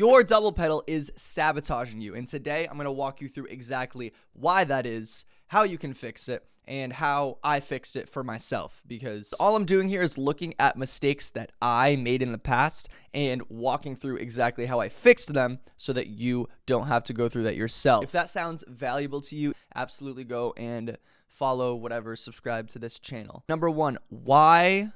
Your double pedal is sabotaging you, and today I'm going to walk you through exactly why that is, how you can fix it, and how I fixed it for myself, because all I'm doing here is looking at mistakes that I made in the past and walking through exactly how I fixed them so that you don't have to go through that yourself. If that sounds valuable to you, absolutely go and follow whatever, subscribe to this channel. Number one, why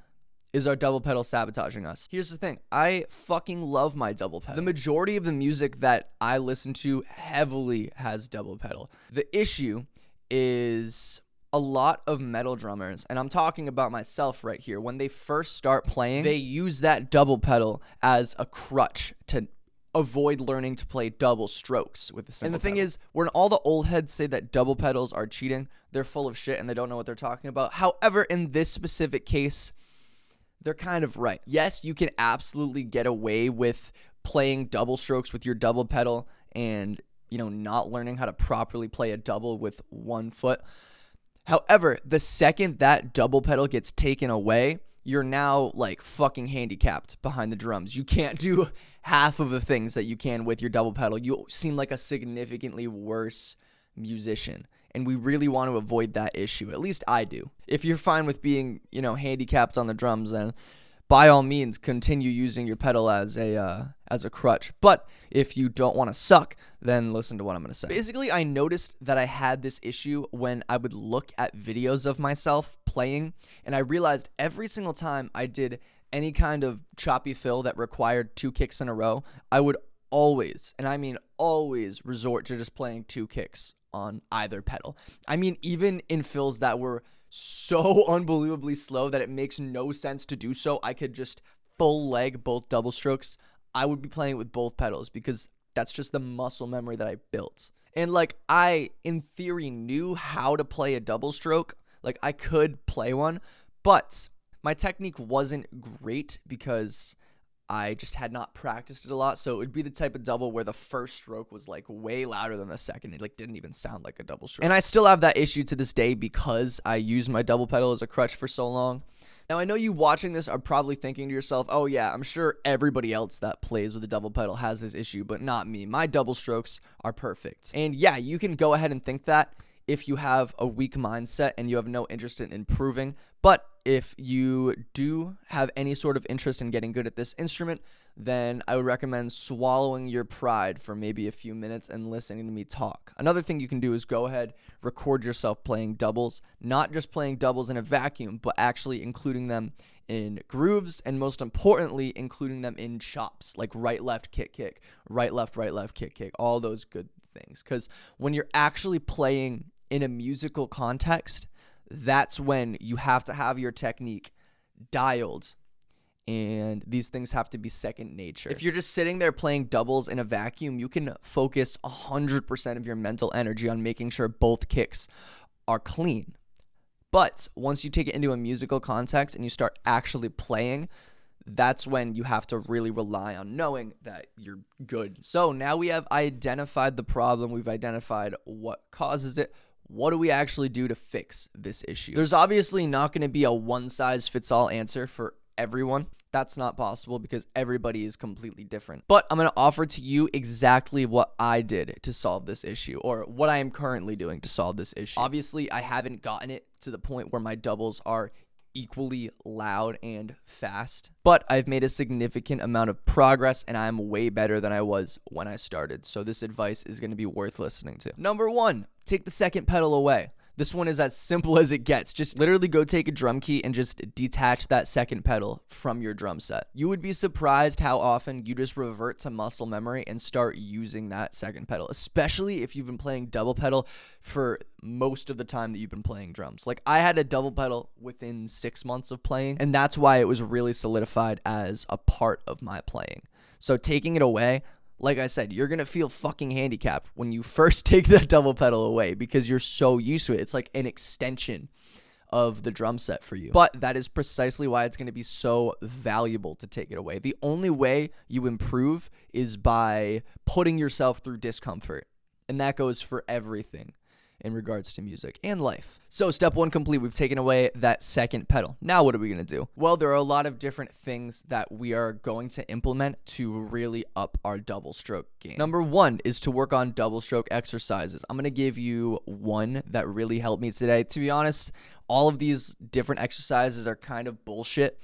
is our double pedal sabotaging us? Here's the thing. I fucking love my double pedal. The majority of the music that I listen to heavily has double pedal. The issue is a lot of metal drummers, and I'm talking about myself right here, when they first start playing, they use that double pedal as a crutch to avoid learning to play double strokes with the simple pedal. And the thing is, when all the old heads say that double pedals are cheating, they're full of shit and they don't know what they're talking about. However, in this specific case, they're kind of right. Yes, you can absolutely get away with playing double strokes with your double pedal and, not learning how to properly play a double with one foot. However, the second that double pedal gets taken away, you're now like fucking handicapped behind the drums. You can't do half of the things that you can with your double pedal. You seem like a significantly worse musician, and we really want to avoid that issue. At least I do. If you're fine with being, handicapped on the drums, then by all means continue using your pedal as a crutch. But if you don't want to suck, then listen to what I'm going to say. Basically, I noticed that I had this issue when I would look at videos of myself playing, and I realized every single time I did any kind of choppy fill that required 2 kicks in a row, I would always, and I mean always, resort to just playing 2 kicks on either pedal. I mean, even in fills that were so unbelievably slow that it makes no sense to do so, I could just full leg both double strokes. I would be playing with both pedals because that's just the muscle memory that I built. And I, in theory, knew how to play a double stroke. I could play one, but my technique wasn't great because I just had not practiced it a lot. So it would be the type of double where the first stroke was way louder than the second. It didn't even sound like a double stroke. And I still have that issue to this day because I used my double pedal as a crutch for so long. Now, I know you watching this are probably thinking to yourself, oh yeah, I'm sure everybody else that plays with a double pedal has this issue, but not me. My double strokes are perfect. And yeah, you can go ahead and think that if you have a weak mindset and you have no interest in improving. But if you do have any sort of interest in getting good at this instrument, then I would recommend swallowing your pride for maybe a few minutes and listening to me talk. Another thing you can do is go ahead, record yourself playing doubles, not just playing doubles in a vacuum, but actually including them in grooves, and most importantly, including them in chops, like right, left, kick, kick, right, left, kick, kick, all those good things. Because when you're actually playing in a musical context, that's when you have to have your technique dialed, and these things have to be second nature. If you're just sitting there playing doubles in a vacuum, you can focus 100% of your mental energy on making sure both kicks are clean. But once you take it into a musical context and you start actually playing, that's when you have to really rely on knowing that you're good. So now we have identified the problem. We've identified what causes it. What do we actually do to fix this issue? There's obviously not going to be a one-size-fits-all answer for everyone. That's not possible because everybody is completely different. But I'm going to offer to you exactly what I did to solve this issue, or what I am currently doing to solve this issue. Obviously, I haven't gotten it to the point where my doubles are equally loud and fast, but I've made a significant amount of progress and I'm way better than I was when I started. So this advice is going to be worth listening to. Number 1, take the second pedal away. This one is as simple as it gets. Just literally go take a drum key and just detach that second pedal from your drum set. You would be surprised how often you just revert to muscle memory and start using that second pedal, especially if you've been playing double pedal for most of the time that you've been playing drums. I had a double pedal within 6 months of playing, and that's why it was really solidified as a part of my playing. So taking it away, like I said, you're going to feel fucking handicapped when you first take that double pedal away because you're so used to it. It's like an extension of the drum set for you. But that is precisely why it's going to be so valuable to take it away. The only way you improve is by putting yourself through discomfort. And that goes for everything. in regards to music and life. So step 1 complete. We've taken away that second pedal. Now what are we going to do? Well, there are a lot of different things that we are going to implement to really up our double stroke game. Number 1 is to work on double stroke exercises. I'm going to give you one that really helped me today. To be honest, all of these different exercises are kind of bullshit.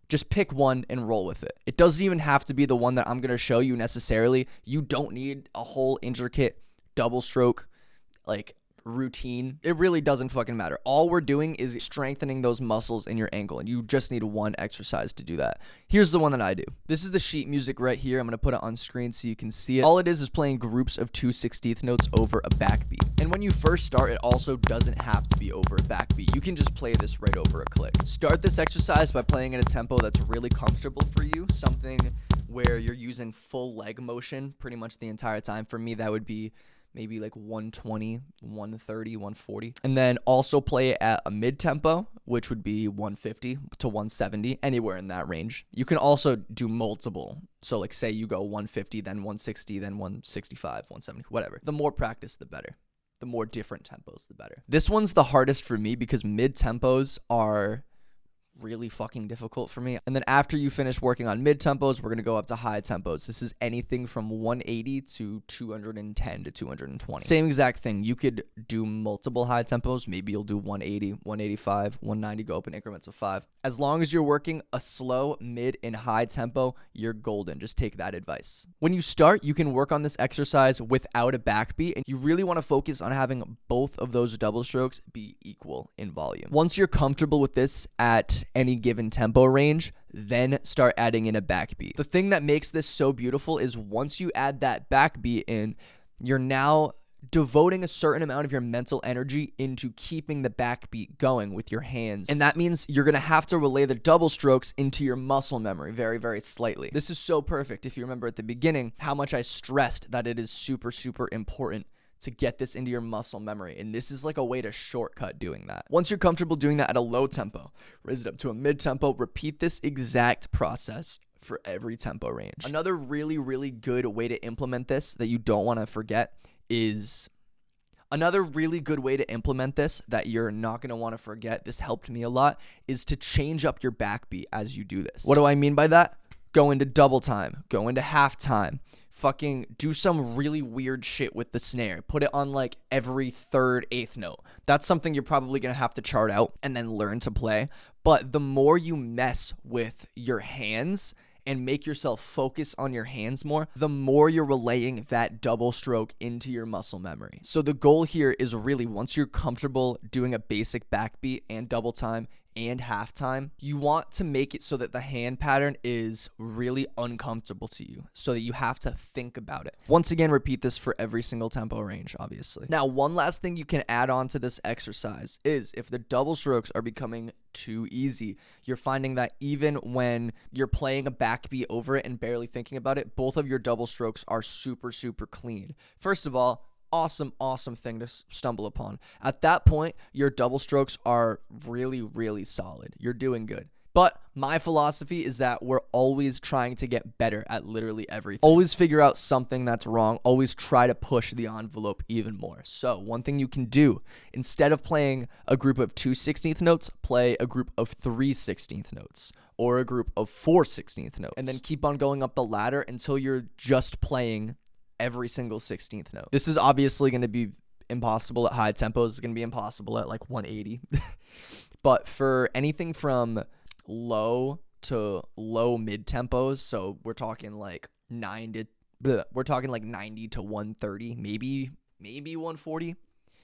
Just pick one and roll with it. It doesn't even have to be the one that I'm going to show you necessarily. You don't need a whole intricate double stroke routine. It really doesn't fucking matter. All we're doing is strengthening those muscles in your ankle, and you just need one exercise to do that. Here's the one that I do. This is the sheet music right here. I'm going to put it on screen so you can see it. All it is playing groups of 2/16 notes over a backbeat. And when you first start, it also doesn't have to be over a backbeat. You can just play this right over a click. Start this exercise by playing at a tempo that's really comfortable for you, something where you're using full leg motion pretty much the entire time. For me, that would be maybe like 120, 130, 140. And then also play it at a mid-tempo, which would be 150 to 170, anywhere in that range. You can also do multiple. So like say you go 150, then 160, then 165, 170, whatever. The more practice, the better. The more different tempos, the better. This one's the hardest for me because mid-tempos are really fucking difficult for me. And then after you finish working on mid tempos, we're going to go up to high tempos. This is anything from 180 to 210 to 220. Same exact thing. You could do multiple high tempos. Maybe you'll do 180, 185, 190, go up in increments of 5. As long as you're working a slow, mid, and high tempo, you're golden. Just take that advice. When you start, you can work on this exercise without a backbeat, and you really want to focus on having both of those double strokes be equal in volume. Once you're comfortable with this at any given tempo range, then start adding in a backbeat. The thing that makes this so beautiful is once you add that backbeat in, you're now devoting a certain amount of your mental energy into keeping the backbeat going with your hands. And that means you're going to have to relay the double strokes into your muscle memory very, very slightly. This is so perfect. If you remember at the beginning how much I stressed that it is super, super important to get this into your muscle memory. And this is like a way to shortcut doing that. Once you're comfortable doing that at a low tempo, raise it up to a mid tempo, repeat this exact process for every tempo range. Another really, really good way to implement this that you don't want to forget is another really good way to implement this that you're not going to want to forget. This helped me a lot, is to change up your backbeat as you do this. What do I mean by that? Go into double time, go into half time. Fucking do some really weird shit with the snare. Put it on like every third, eighth note. That's something you're probably going to have to chart out and then learn to play. But the more you mess with your hands and make yourself focus on your hands more, the more you're relaying that double stroke into your muscle memory. So the goal here is really, once you're comfortable doing a basic backbeat and double time and halftime, you want to make it so that the hand pattern is really uncomfortable to you, so that you have to think about it. Once again, repeat this for every single tempo range, obviously. Now, one last thing you can add on to this exercise is if the double strokes are becoming too easy, you're finding that even when you're playing a backbeat over it and barely thinking about it, both of your double strokes are super, super clean. First of all, awesome thing to stumble upon. At that point, your double strokes are really, really solid. You're doing good. But my philosophy is that we're always trying to get better at literally everything. Always figure out something that's wrong. Always try to push the envelope even more. So one thing you can do, instead of playing a group of 2/16 notes, play a group of 3/16 notes or a group of 4/16 notes, and then keep on going up the ladder until you're just playing every single 16th note. This is obviously going to be impossible at high tempos. It's going to be impossible at like 180. But for anything from low to low mid tempos, so we're talking like 90 to 130, maybe 140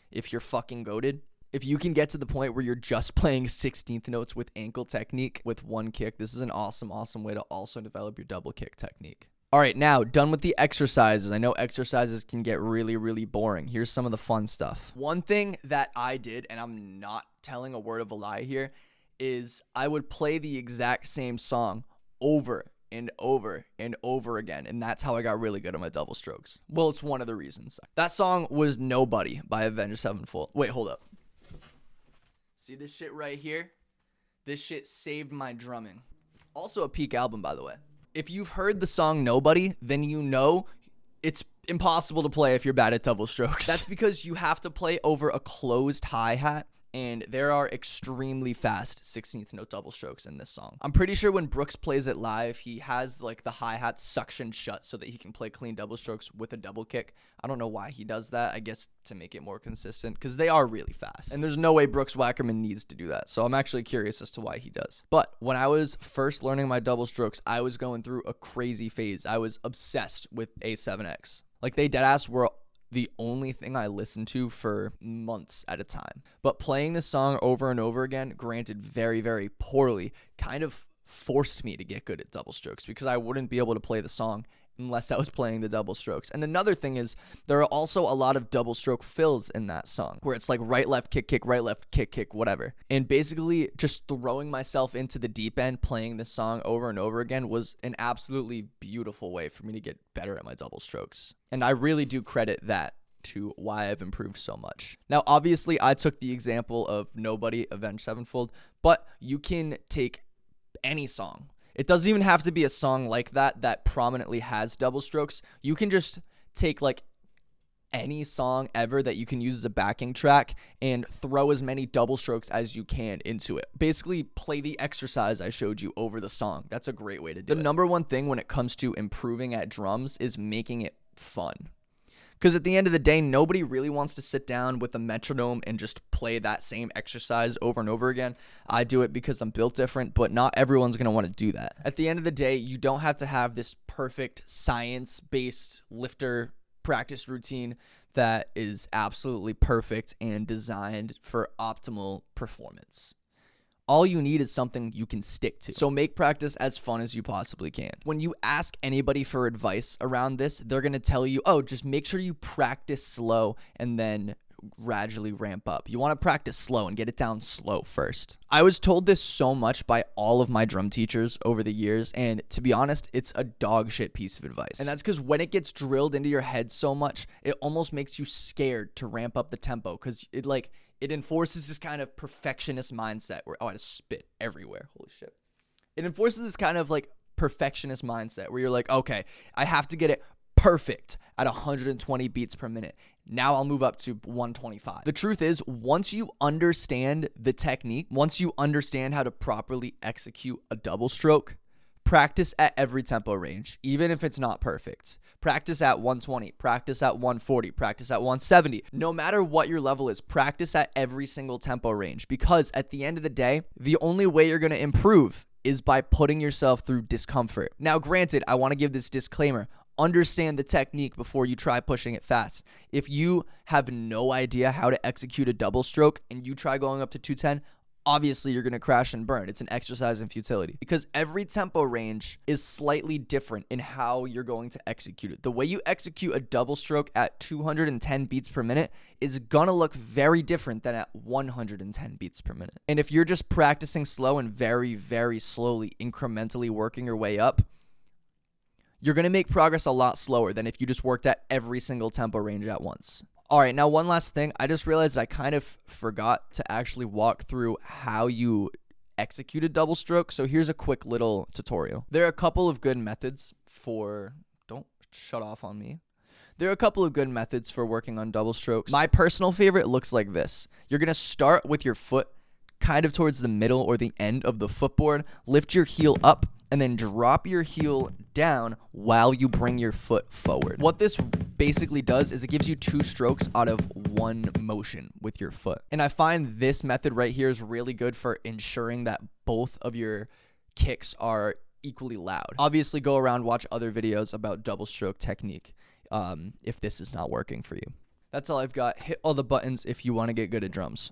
if you're fucking goated. If you can get to the point where you're just playing 16th notes with ankle technique with one kick, this is an awesome way to also develop your double kick technique. All right, now done with the exercises. I know exercises can get really, really boring. Here's some of the fun stuff. One thing that I did, and I'm not telling a word of a lie here, is I would play the exact same song over and over and over again. And that's how I got really good at my double strokes. Well, it's one of the reasons. That song was Nobody by Avenged Sevenfold. Wait, hold up. See this shit right here? This shit saved my drumming. Also a peak album, by the way. If you've heard the song Nobody, then you know it's impossible to play if you're bad at double strokes. That's because you have to play over a closed hi-hat, and there are extremely fast 16th note double strokes in this song. I'm pretty sure when Brooks plays it live, he has like the hi-hat suctioned shut so that he can play clean double strokes with a double kick. I don't know why he does that. I guess to make it more consistent, because they are really fast. And there's no way Brooks Wackerman needs to do that. So I'm actually curious as to why he does. But when I was first learning my double strokes, I was going through a crazy phase. I was obsessed with A7X. Like, they deadass were the only thing I listened to for months at a time. But playing this song over and over again, granted very, very poorly, kind of forced me to get good at double strokes, because I wouldn't be able to play the song unless I was playing the double strokes. And another thing is, there are also a lot of double stroke fills in that song, where it's like right, left, kick, right, left, kick, whatever. And basically just throwing myself into the deep end, playing this song over and over again, was an absolutely beautiful way for me to get better at my double strokes. And I really do credit that to why I've improved so much. Now, obviously, I took the example of Nobody, Avenged Sevenfold, but you can take any song. It doesn't even have to be a song like that prominently has double strokes. You can just take like any song ever that you can use as a backing track and throw as many double strokes as you can into it. Basically, play the exercise I showed you over the song. That's a great way to do it. The number one thing when it comes to improving at drums is making it fun. Because at the end of the day, nobody really wants to sit down with a metronome and just play that same exercise over and over again. I do it because I'm built different, but not everyone's going to want to do that. At the end of the day, you don't have to have this perfect science-based lifter practice routine that is absolutely perfect and designed for optimal performance. All you need is something you can stick to. So make practice as fun as you possibly can. When you ask anybody for advice around this, they're going to tell you, oh, just make sure you practice slow and then gradually ramp up. You want to practice slow and get it down slow first. I was told this so much by all of my drum teachers over the years, and to be honest, it's a dog shit piece of advice. And that's because when it gets drilled into your head so much, it almost makes you scared to ramp up the tempo, because it enforces this kind of perfectionist mindset where, oh, I just spit everywhere. Holy shit. It enforces this kind of like perfectionist mindset where you're like, okay, I have to get it perfect at 120 beats per minute. Now I'll move up to 125. The truth is, once you understand the technique, once you understand how to properly execute a double stroke, practice at every tempo range, even if it's not perfect. Practice at 120, practice at 140, practice at 170. No matter what your level is, practice at every single tempo range, because at the end of the day, the only way you're going to improve is by putting yourself through discomfort. Now, granted, I want to give this disclaimer. Understand the technique before you try pushing it fast. If you have no idea how to execute a double stroke and you try going up to 210, obviously you're going to crash and burn. It's an exercise in futility, because every tempo range is slightly different in how you're going to execute it. The way you execute a double stroke at 210 beats per minute is going to look very different than at 110 beats per minute. And if you're just practicing slow and very, very slowly, incrementally working your way up, you're going to make progress a lot slower than if you just worked at every single tempo range at once. All right, now one last thing. I just realized I kind of forgot to actually walk through how you execute a double stroke. So here's a quick little tutorial. There are a couple of good methods for... Don't shut off on me. There are a couple of good methods for working on double strokes. My personal favorite looks like this. You're going to start with your foot kind of towards the middle or the end of the footboard. Lift your heel up and then drop your heel down while you bring your foot forward. What this basically does is it gives you two strokes out of one motion with your foot. And I find this method right here is really good for ensuring that both of your kicks are equally loud. Obviously, go around, watch other videos about double stroke technique if this is not working for you. That's all I've got. Hit all the buttons if you want to get good at drums.